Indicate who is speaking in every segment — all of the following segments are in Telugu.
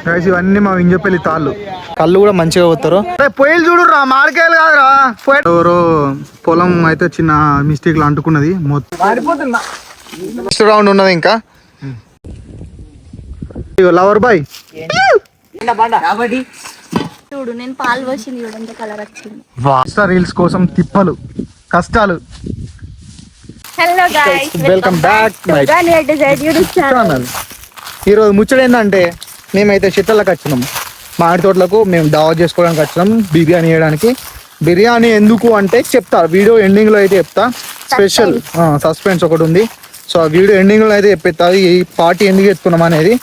Speaker 1: గైస్ ఇవన్నీ మా ఇంజపల్లి తాళ్ళు. కళ్ళు కూడా మంచిగా పోతారు. పొయ్యిలు చూడు రా, మామిడికాయలు కాదురా. ఎవరో పొలం అయితే చిన్న మిస్టేక్ లో అంటుకున్నది. నెక్స్ట్ రౌండ్ ఉన్నది ఇంకా. లవర్ బాయ్
Speaker 2: చూడు, నేను పాలు పోసింది చూడు, ఎంత కలర్ వచ్చింది.
Speaker 1: రీల్స్ కోసం తిప్పలు కష్టాలు.
Speaker 2: Hello guys,
Speaker 1: welcome back my channel. ఈరోజు ముచ్చట ఏంటంటే మేమైతే చెట్లకు వచ్చినాం, మామిడి తోటలకు. మేము దావత్ చేసుకోవడానికి వచ్చినాం, బిర్యానీ చేయడానికి. బిర్యానీ ఎందుకు అంటే చెప్తా, వీడియో ఎండింగ్లో అయితే చెప్తా. స్పెషల్ సస్పెన్స్ ఒకటి ఉంది. సో ఆ వీడియో ఎండింగ్లో అయితే చెప్పేస్తా ఈ పార్టీ ఎందుకు ఎత్తుకున్నాం అనేది.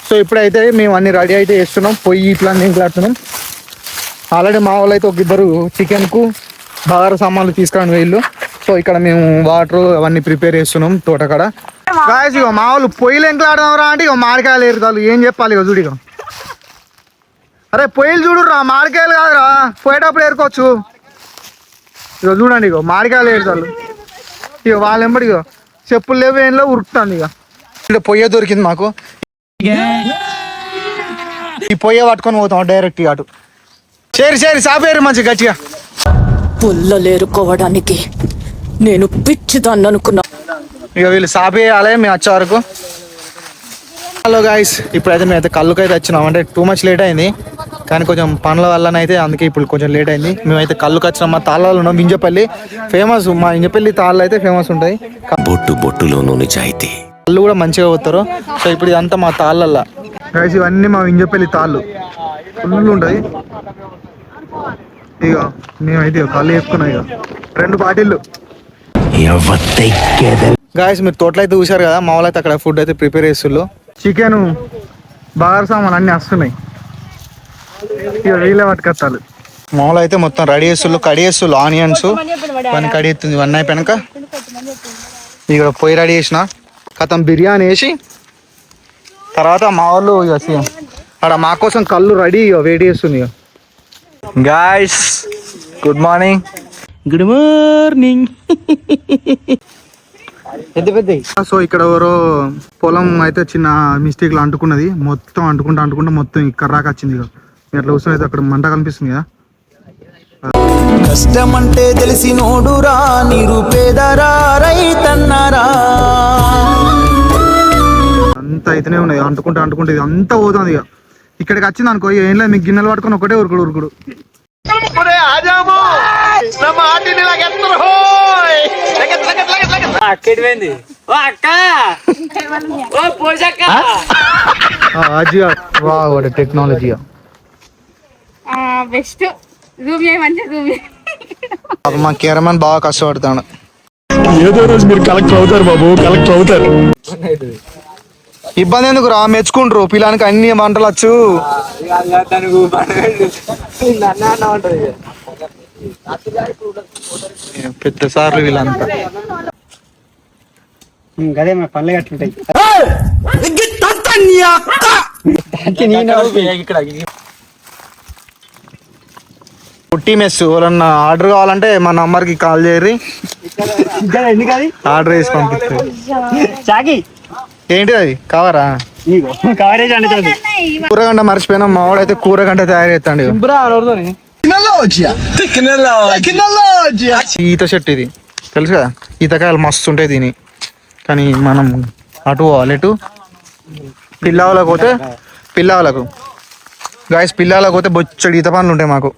Speaker 1: సో ఇప్పుడైతే మేము అన్ని రెడీ అయితే చేస్తున్నాం, పొయ్యి ఇట్లా ఇంట్లాడుతున్నాం. ఆల్రెడీ మా వాళ్ళు అయితే ఒక ఇద్దరు చికెన్కు బగారా సామాన్లు తీసుకురాని వీళ్ళు. సో ఇక్కడ మేము వాటర్ అవన్నీ ప్రిపేర్ చేస్తున్నాం తోటకాడ. ఇక మా వాళ్ళు పొయ్యిలు ఎంకలాడదాంరా అంటే ఇక మామిడికాయలు ఏరుతారు. ఏం చెప్పాలి ఇక చూడు. ఇక అరే పొయ్యిలు చూడు రా, మామిడికాయలు కాదురా, పోయేటప్పుడు ఏరుకోవచ్చు. ఇక చూడండి, ఇక మామిడికాయలు ఏరుతారు. ఇక వాళ్ళు ఎంబడి ఇక చెప్పులు లేవు ఏంలో ఉరుకుతుంది. ఇక ఇక్కడ పొయ్య దొరికింది మాకు. ఈ పొయ్య పట్టుకొని పోతాం డైరెక్ట్ అటు. సరి సాపేరు మంచిగా గట్టిగా.
Speaker 3: పుల్లలేరుకోవడానికి నేను పిచ్చిదాన్ని అనుకున్నా.
Speaker 1: ఇక వీళ్ళు సాపేయాలి మేము వచ్చే వరకు. హలో గాయస్, ఇప్పుడైతే మేమైతే కళ్ళుకైతే వచ్చినాం. అంటే టూ మచ్ లేట్ అయింది, కానీ కొంచెం పనుల వల్లనైతే అందుకే ఇప్పుడు కొంచెం లేట్ అయింది. మేమైతే కళ్ళుకి వచ్చినాం. మా తాళ్ళలో ఉన్నాం. ఇంజపల్లి ఫేమస్, మా ఇంజపల్లి తాళ్ళు అయితే ఫేమస్ ఉంటాయి.
Speaker 4: బొట్టులోనూ నిజాయితీ,
Speaker 1: కళ్ళు కూడా మంచిగా పోతారు. సో ఇప్పుడు ఇదంతా మా తాళ్ళల్లో గైస్, ఇవన్నీ మా ఇంజపల్లి తాళ్ళు ఫుల్ ఉంటాయి. ఇక మేమైతే కళ్ళు వేసుకున్నాం. ఇక 2 బాటిళ్ళు. గాయస్ మీరు తోటలో అయితే చూసారు కదా, మా వాళ్ళు అయితే అక్కడ ఫుడ్ అయితే ప్రిపేర్ చేస్తున్నారు. చికెన్ బగారా సామాన్ అన్నీ వస్తున్నాయి. ఇక వీళ్ళే పట్టుకొస్తారు. మా వాళ్ళు అయితే మొత్తం రెడీ చేస్తున్నారు, కడి చేస్తున్నారు. ఆనియన్స్ పని కడి ఎత్తుంది. ఇవన్నీ అయిపోయాక ఇక్కడ పొయ్యి రెడీ చేసిన కథం బిర్యానీ వేసి తర్వాత మా వాళ్ళు ఇక అక్కడ మా కోసం కళ్ళు రెడీ ఇక వెయిట్ చేస్తుంది. ఇక guys good morning. Good morning. So ఇక్కడ ఎవరో పొలం అయితే చిన్న మిస్టేక్ లో అంటుకున్నది. మొత్తం అంటుకుంటా మొత్తం ఇక్కడ రాక వచ్చింది. ఇక అట్లా వస్తుంది అయితే అక్కడ మంట కనిపిస్తుంది కదా.
Speaker 5: కష్టం అంటే తెలిసి నోడురా, నిరుపేదరా, రైతన్నరా.
Speaker 1: అంతా అయితేనే ఉన్నది. అంటుకుంటా ఇది అంతా పోతుంది. ఇక ఇక్కడికి వచ్చింది అనుకో, ఏం లేదు మీకు గిన్నెలు పట్టుకొని ఒకటే ఉరుకుడు. Technology
Speaker 2: best.
Speaker 1: మా కెమెరామెన్ బాగా కష్టపడతాడు.
Speaker 4: ఏదో రోజు మీరు కలెక్టర్ అవుతారు బాబు, కలెక్టర్ అవుతారు.
Speaker 1: ఇబ్బంది ఎందుకు రా, మెచ్చుకుంటారు. పిల్లానికి అన్ని వంటలు వచ్చు. పెద్ద సార్లు వీళ్ళంతా.
Speaker 6: అదే మా పనులు కట్టుంటాయి.
Speaker 1: పుట్టి మెస్ ఎవరన్నా ఆర్డర్ కావాలంటే మా నంబర్కి కాల్ చేయరి, ఆర్డర్ వేసి పంపిస్తారు. ఏంటి అది కవరా? కూరగంట మర్చిపోయినా. మా వాడైతే కూరగంట తయారు చేస్తాడు. ఈత చెట్టు ఇది తెలుసు కదా, ఈతకాయలు మస్తు ఉంటాయి దీని. కానీ మనం అటు పోవాలి. ఇటు పిల్లలకు పోతే గాయస్ పిల్లలకు పోతే బొచ్చడి ఈత పనులు ఉంటాయి మాకు.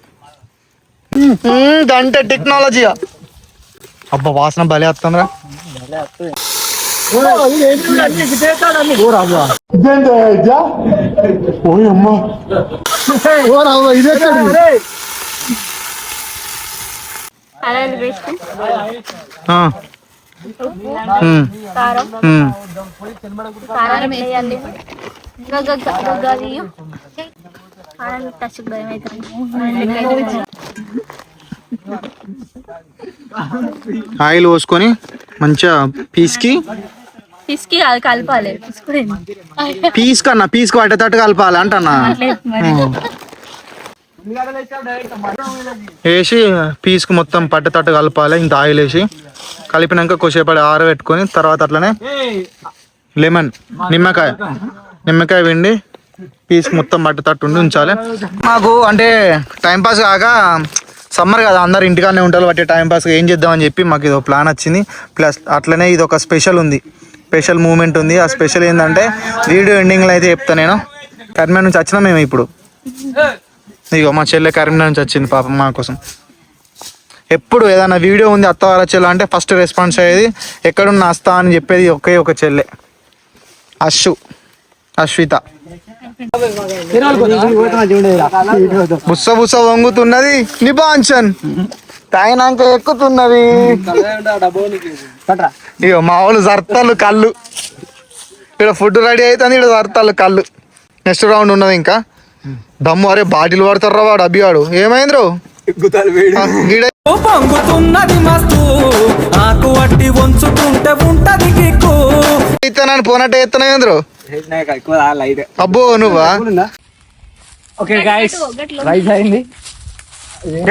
Speaker 1: అంటే టెక్నాలజీ. అబ్బా వాసన భలే వస్తుందిరా. ఆయిల్ పోసుకొని మంచిగా పీస్కి
Speaker 2: కలపాలి.
Speaker 1: పీస్ కన్నా పీస్కి పట్టేటట్టు కలపాలి అంటన్నా. వేసి పీస్కి మొత్తం పట్టేటట్టు కలపాలి. ఇంత ఆయిల్ వేసి కలిపినాక కొద్దిసేపు ఆరబెట్టుకొని తర్వాత అట్లనే లెమన్, నిమ్మకాయ పిండి పీస్ మొత్తం పట్టుతట్టు ఉంచాలి. మాకు అంటే టైంపాస్ కాక సమ్మర్ కదా, అందరు ఇంటికానే ఉంటారు, బట్టి టైంపాస్ ఏం చేద్దామని చెప్పి మాకు ఇది ప్లాన్ వచ్చింది. ప్లస్ అట్లనే ఇది ఒక స్పెషల్ మూమెంట్ ఉంది. ఆ స్పెషల్ ఏంటంటే వీడియో ఎండింగ్లో అయితే చెప్తా. నేను కరీంనగర్ నుంచి వచ్చినా మేము ఇప్పుడు, ఇగో మా చెల్లె కరీంనగర్ నుంచి వచ్చింది పాపం మా కోసం. ఎప్పుడు ఏదైనా వీడియో ఉంది అత్త వాళ్ళ చెల్లె అంటే ఫస్ట్ రెస్పాన్స్ అయ్యేది ఎక్కడున్నా వస్తా అని చెప్పేది ఒకే ఒక చెల్లె, అశ్విత. బుస్స వంగుతున్నది, నిబాంచన్ తాగినాక ఎక్కుతున్నది. ఇక మా వాళ్ళు జర్తాలు కళ్ళు, ఇక్కడ ఫుడ్ రెడీ అవుతుంది, ఇక్కడ జర్తాలు కళ్ళు. నెక్స్ట్ రౌండ్ ఉన్నది ఇంకా దమ్ము. అరే బాటిల్ పడతారా వాడు అబ్బివాడు, ఏమైంద్రో ఇతనాన్ని పోనట్టే ఎత్తనేంద్రో. అబ్బో నువ్వా?
Speaker 6: ఓకే గైస్, రైస్ అయింది.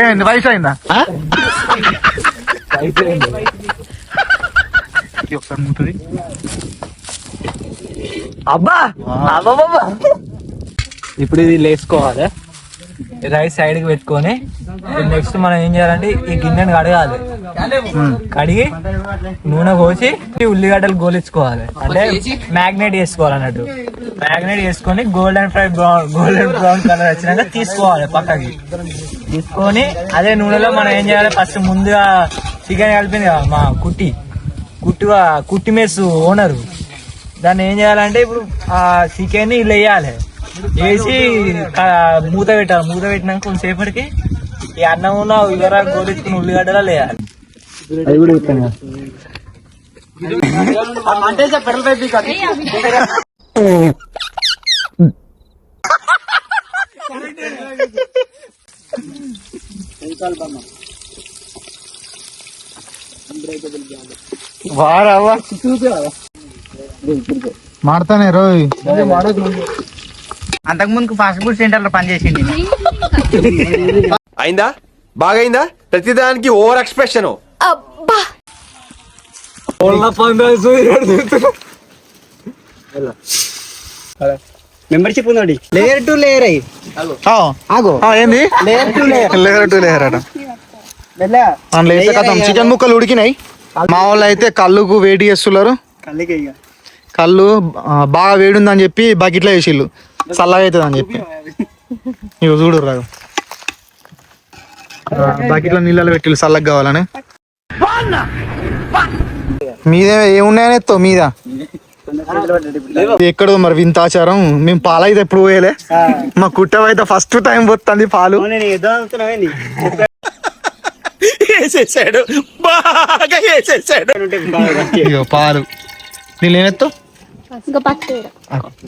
Speaker 1: ఏంది వయసు అయిందా?
Speaker 6: అబ్బా అబ్బా, ఇప్పుడు ఇది లేసుకోవాలి. రైస్ సైడ్ కి పెట్టుకొని నెక్స్ట్ మనం ఏం చేయాలంటే ఈ గిన్నెని కడగాలి. కడిగి నూనె పోసి ఉల్లిగడ్డలు గోలించుకోవాలి, అంటే మ్యాగ్నేట్ చేసుకోవాలి అన్నట్టు. మ్యాగ్నేట్ చేసుకొని గోల్డెన్ బ్రౌన్ కలర్ వచ్చినాక తీసుకోవాలి పక్కకి. తీసుకొని అదే నూనెలో మనం ఏం చేయాలి, ఫస్ట్ ముందుగా చికెన్ కలిపింది కదా మా కుట్టి మెస్ ఓనరు, దాన్ని ఏం చేయాలంటే ఇప్పుడు ఆ చికెన్ ఇలా వేయాలి. వేసి మూత పెట్టాలి. మూత పెట్టినాక కొంతసేపటికి ఈ అన్నంలో ఇవరా గోలించుకుని ఉల్లిగడ్డలా వేయాలి. అది కూడా చెప్తాను.
Speaker 1: వారావా మాడతానే రోయ్.
Speaker 7: అంతకుముందు ఫాస్ట్ ఫుడ్ సెంటర్ లో పనిచేసింది.
Speaker 8: అయిందా? బాగైందా? ప్రతిదానికి ఓవర్ ఎక్స్ప్రెషన్.
Speaker 6: మెంబర్షిప్ ఉందండి. లేయర్ టు లేయర్ అయ్యి
Speaker 1: ఏంది
Speaker 6: లేయర్ టు
Speaker 1: లేయర్ అట. అందులో అయితే కథం చికెన్ ముక్కలు ఉడికినాయి. మా వాళ్ళు అయితే కళ్ళుకు వేడి చేస్తున్నారు. కళ్ళు బాగా వేడి ఉందని చెప్పి బకెట్లో వేసిళ్ళు, చల్లగా అవుతుంది అని చెప్పి. ఇక చూడు రాదు, బకెట్లో నీళ్ళలో పెట్టిళ్ళు చల్లగా కావాలని. మీద ఏమున్నాయని ఎత్తో మీద ఎక్కడో మరి వింతాచారం. మేము పాలు అయితే ఎప్పుడు పోయలే, మా కుట్టవైతే ఫస్ట్ టైం పోతుంది పాలు.
Speaker 8: వేసేసాడు, బాగా వేసేసాడు.
Speaker 1: పాలు నీళ్ళు ఏమెత్తావు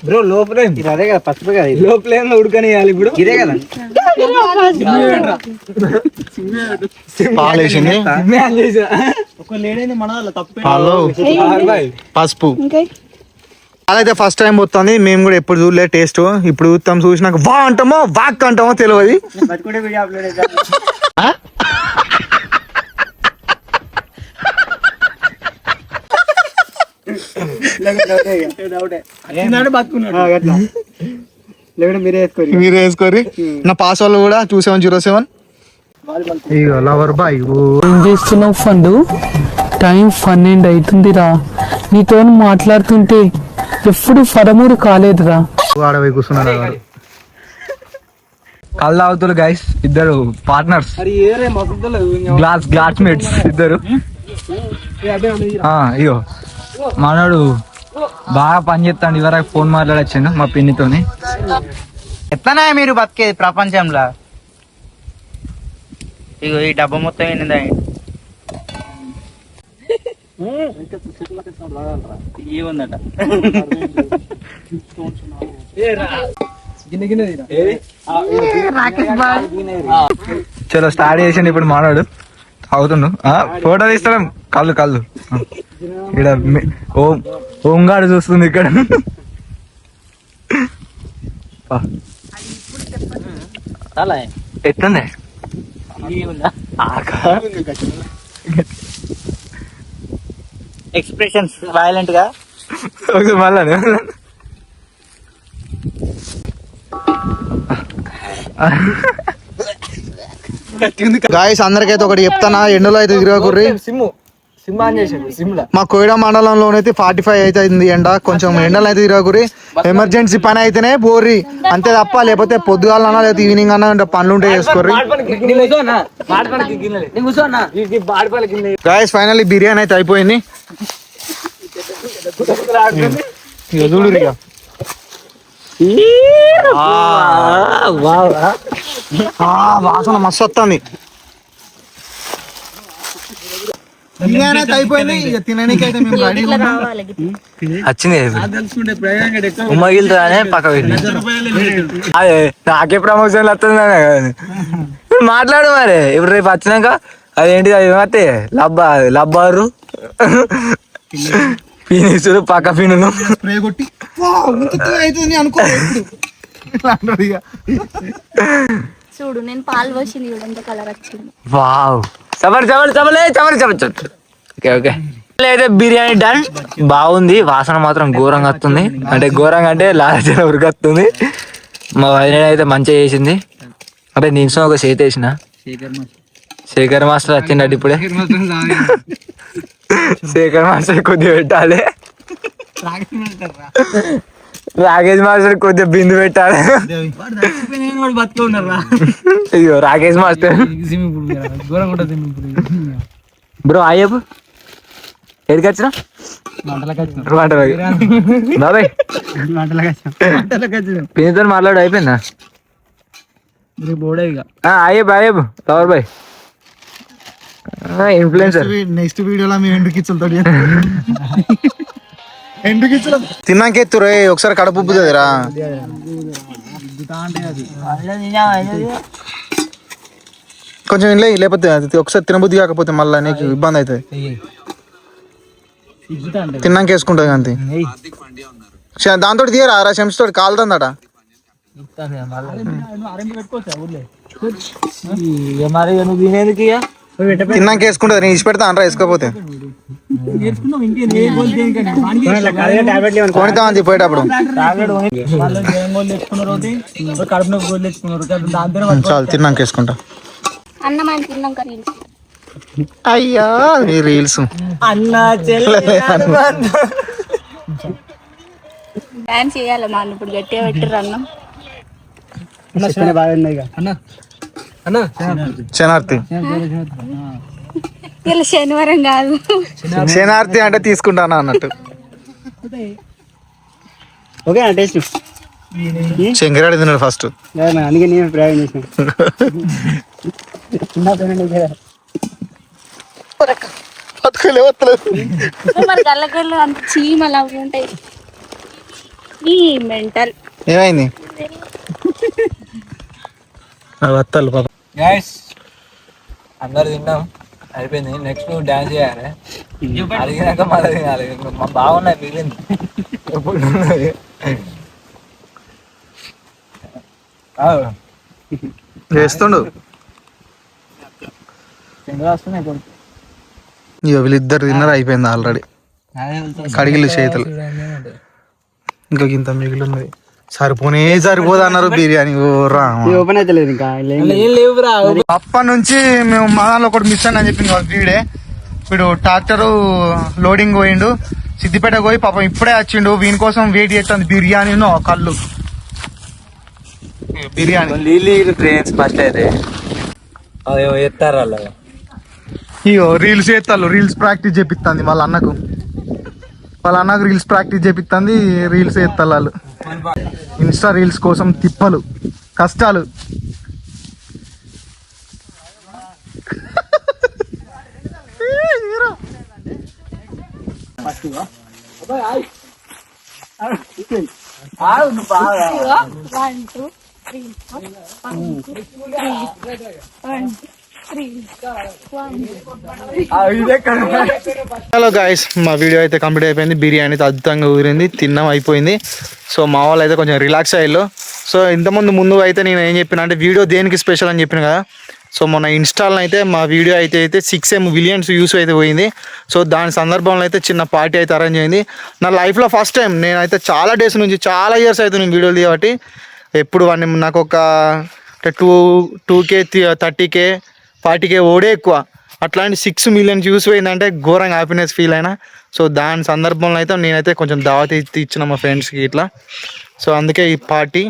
Speaker 6: బ్రో? లోపల అదే కదా పసుపు కదా, లోపల ఉడకనియాలి. ఇప్పుడు ఇదే కదా
Speaker 1: పాలు వేసింది, పాలు పసుపు. పాలైతే ఫస్ట్ టైం పోతుంది. మేము కూడా ఎప్పుడు చూడలే టేస్ట్. ఇప్పుడు చూస్తాం, చూసినాక వా అంటామో వాక్ అంటామో తెలియదు. మీరే వేసుకోరి. నా పాస్ వాళ్ళు కూడా 2707. ఇగో లవర్ బాయ్.
Speaker 9: ఏం చేస్తున్నావు ఫండు? టైం 12 అవుతుందిరా. నీతో మాట్లాడుతుంటే ఎప్పుడు ఫరమూరు కాలేదురా.
Speaker 1: ఆడవై కూర్చున్నాడు.
Speaker 6: కళ్ళు తాగుతారు గైస్, ఇద్దరు పార్ట్నర్స్, క్లాస్మేట్స్ ఇద్దరు. ఇగో మనోడు బాగా పని చేస్తాడు. ఇవరకు ఫోన్ మాట్లాడొచ్చాను మా పిన్నితోని.
Speaker 7: ఎట్లనే మీరు బతికేది ప్రపంచంలో? ఇగో ఈ డబ్బా మొత్తం ఏందా ఏముందట.
Speaker 6: చలో స్టార్ట్ చేసిండు ఇప్పుడు మనోడు. అవుతుండు ఫోటో తీస్తాం. కళ్ళు ఇక్కడ ఓంగాడు చూస్తుంది ఇక్కడ. ఎట్లుంది?
Speaker 7: ఎక్స్ప్రెషన్స్ వైలెంట్ గా
Speaker 6: మళ్ళా
Speaker 1: గాయస్ అందరికైతే ఒకటి చెప్తానా, ఎండలో అయితే తిరగకుర్రి. మా కోయిడా మండలంలోనైతే 45 అయితే అయింది ఎండ. కొంచెం ఎండలు అయితే తిరగకుర్రి. ఎమర్జెన్సీ పని అయితేనే బోర్రి, అంతే తప్ప లేకపోతే పొద్దుగాల అన్నా లేకపోతే ఈవినింగ్ అన్నా పనులు ఉంటే చేసుకోర్రి. గాయస్ ఫైనల్లీ బిర్యానీ అయితే అయిపోయింది. ఇక చూడు ఇక వాసన మస్తు వస్తుంది. బిర్యానీ అయితే అయిపోయింది. ఇక తినడానికి అయితే మేము రెడీ
Speaker 6: వచ్చింది ఉమ్మగిలుతుందనే పక్క పెట్టి అదే నాకే ప్రమోషన్ వస్తుంది. ఇప్పుడు మాట్లాడు మరి. ఇప్పుడు రేపు వచ్చినాక అదేంటిది అది ఏమతే లబ్బారు పీనిసులు పక్క పీనులు
Speaker 1: స్ప్రే కొట్టి అవుతుంది అనుకో.
Speaker 2: చూడు నేను పాలు పోసింది చూడంత కలర్ వచ్చింది.
Speaker 6: వావ్ ఓకే ఓకే అయితే బిర్యానీ డన్. బాగుంది. వాసన మాత్రం ఘోరంగా వస్తుంది. అంటే ఘోరంగా అంటే లాస్ట్ ఉరికొస్తుంది. మా వదిన అయితే మంచిగా చేసింది. అంటే నేను ఒక చేతి వేసిన శేఖర్ మాస్టర్ వచ్చిండట ఇప్పుడే. శేఖర్ మాస్టర్ కొద్దిగా పెట్టాలి, రాకేష్ మాస్టర్ కొద్దిగా బిందు పెట్టాలి. అయ్యో రాకేష్ మాస్టర్ బ్రో అయ్యపు ఎక్కడికి వచ్చినా బాబాయ్ పిన్నితో మాట్లాడు అయిపోయిందా? అయ్యబ్ కవర్ బాయ్ ఇన్ఫ్లుయెన్సర్.
Speaker 1: నెక్స్ట్ వీడియోలో మేము ఎండుకిచ్చులు తిన్నాక ఎత్తురు ఒకసారి కడుపు ఉబ్బుతుందిరా. కొంచెం ఇంట్లో లేకపోతే ఒకసారి తినబుద్ధి కాకపోతే మళ్ళీ నీకు ఇబ్బంది అవుతుంది. తిన్నాక వేసుకుంటుంది అంతే. దాంతో తీయరా రా శంతో కాలుతుందట. తిన్నాక వేసుకుంటుంది. నేను ఇచ్చి పెడతా అనరా వేసుకోపోతే కొనితా అంది పోయేటప్పుడు. చాలు తిన్నాక వేసుకుంటా. అయ్యా ఈ రీల్స్
Speaker 2: డాన్స్ చేయాలి మా ఇప్పుడు గట్టిగా పెట్టిర్రు అన్నం.
Speaker 1: శనార్థి
Speaker 2: ఇలా శనివారం కాదు,
Speaker 1: శనార్థి అంటే తీసుకుంటానా అన్నట్టు. శంకరాడి తిన్నాడు ఫస్ట్.
Speaker 2: మరి గల్లగల్లు అంత చీమలు అవి ఉంటాయి. ఈ మెంటల్
Speaker 1: ఏమైంది వత్తలు పాప.
Speaker 6: అందరు తిన్నాం అయిపోయింది. నెక్స్ట్ డాన్స్ చేయాలి. అడిగినాక మళ్ళీ తినాలి. బాగున్నాయి మిగిలింది
Speaker 1: చేస్తుండు. ఇక వీళ్ళిద్దరు తిన్నారు అయిపోయింది ఆల్రెడీ. కడిగిలు చేతులు ఇంకా ఇంత మిగిలి ఉన్నది. సరిపోదు అన్నారు బిర్యానీ. అప్పటి నుంచి మేము మనాలో ఒకటి మిస్ అని చెప్పింది వీడే. వీడు ట్రాక్టర్ లోడింగ్ పోయిండు సిద్దిపేట పోయి పాపం ఇప్పుడే వచ్చిండు. వీని కోసం వెయిట్ చేస్తుంది బిర్యానీ కళ్ళు. బిర్యానీ
Speaker 6: ట్రైన్స్ ఫస్ట్ అయితే ఎత్తారు
Speaker 1: ఇగో రీల్స్ చేస్తాను. రీల్స్ ప్రాక్టీస్ చేపిస్తుంది వాళ్ళ అన్నకు రీల్స్ ప్రాక్టీస్ చేపిస్తుంది. రీల్స్ చేస్తారు వాళ్ళు. ఇన్స్టా రీల్స్ కోసం తిప్పలు కష్టాలు. హలో గాయస్, మా వీడియో అయితే కంప్లీట్ అయిపోయింది. బిర్యానీ అయితే అద్భుతంగా ఊరింది. తిన్నాం అయిపోయింది. సో మా వాళ్ళు అయితే కొంచెం రిలాక్స్ అయ్యారు. సో ఇంతకుముందు అయితే నేను ఏం చెప్పిన అంటే వీడియో దేనికి స్పెషల్ అని చెప్పిన కదా. సో మొన్న ఇన్స్టాల్లో అయితే మా వీడియో అయితే 6 మిలియన్స్ వ్యూస్ అయితే పోయింది. సో దాని సందర్భంలో అయితే చిన్న పార్టీ అయితే అరేంజ్ అయింది. నా లైఫ్లో ఫస్ట్ టైం నేనైతే చాలా డేస్ నుంచి చాలా ఇయర్స్ అయితే నేను వీడియోలు తీయబట్టి ఎప్పుడు వాడిని నాకు ఒక 2K 30K 40K ఓడే ఎక్కువ. అట్లాంటి 6 మిలియన్ వ్యూస్ పోయిందంటే ఘోరంగా హ్యాపీనెస్ ఫీల్ అయినా. సో దాని సందర్భంలో అయితే నేనైతే కొంచెం దావత్ ఇచ్చిన మా ఫ్రెండ్స్కి ఇట్లా. సో అందుకే ఈ పార్టీ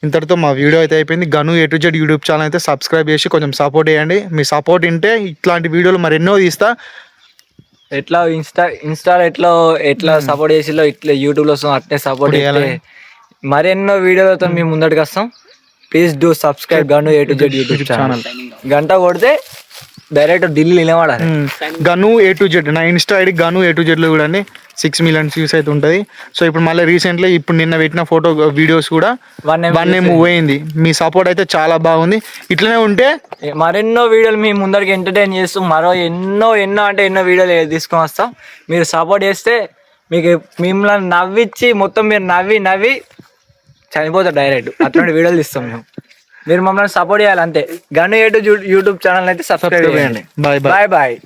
Speaker 1: ఇంతటితో మా వీడియో అయితే అయిపోయింది. గను A to Z YouTube channel అయితే సబ్స్క్రైబ్ చేసి కొంచెం సపోర్ట్ చేయండి. మీ సపోర్ట్ ఉంటే ఇట్లాంటి వీడియోలు మరెన్నో తీస్తా.
Speaker 6: ఎట్లా ఇన్స్టాలో ఎట్లా సపోర్ట్ చేసిలో ఇట్లా యూట్యూబ్లో అట్లే సపోర్ట్ చేయాలి. మరెన్నో వీడియోలతో మేము ముందటికి వస్తాం. ప్లీజ్ డూ సబ్స్క్రైబ్ గను A to Z YouTube channel. గంట కొడితే డైరెక్ట్ ఢిల్లీ నిలబడాలి.
Speaker 1: గను A to Z నా ఇన్స్టా ఐడి గను A to Z లో చూడండి 6 మిలియన్స్ వ్యూస్ అయితే ఉంటుంది. సో ఇప్పుడు మళ్ళీ రీసెంట్లీ ఇప్పుడు నిన్న పెట్టిన ఫోటో వీడియోస్ కూడా 1M పోయింది. మీ సపోర్ట్ అయితే చాలా బాగుంది. ఇట్లనే ఉంటే
Speaker 6: మరెన్నో వీడియోలు మేము ముందరికి ఎంటర్టైన్ చేస్తూ మరో ఎన్నో వీడియోలు తీసుకొని వస్తాం. మీరు సపోర్ట్ చేస్తే మీకు మిమ్మల్ని నవ్వించి మొత్తం మీరు నవ్వి చనిపోతారు డైరెక్ట్. అట్లాంటి వీడియోలు తీస్తాం మేము. మీరు మమ్మల్ని సపోర్ట్ చేయాలి అంతే. గను A to Z YouTube channel అయితే సబ్స్క్రైబ్ చేయండి.
Speaker 1: బాయ్.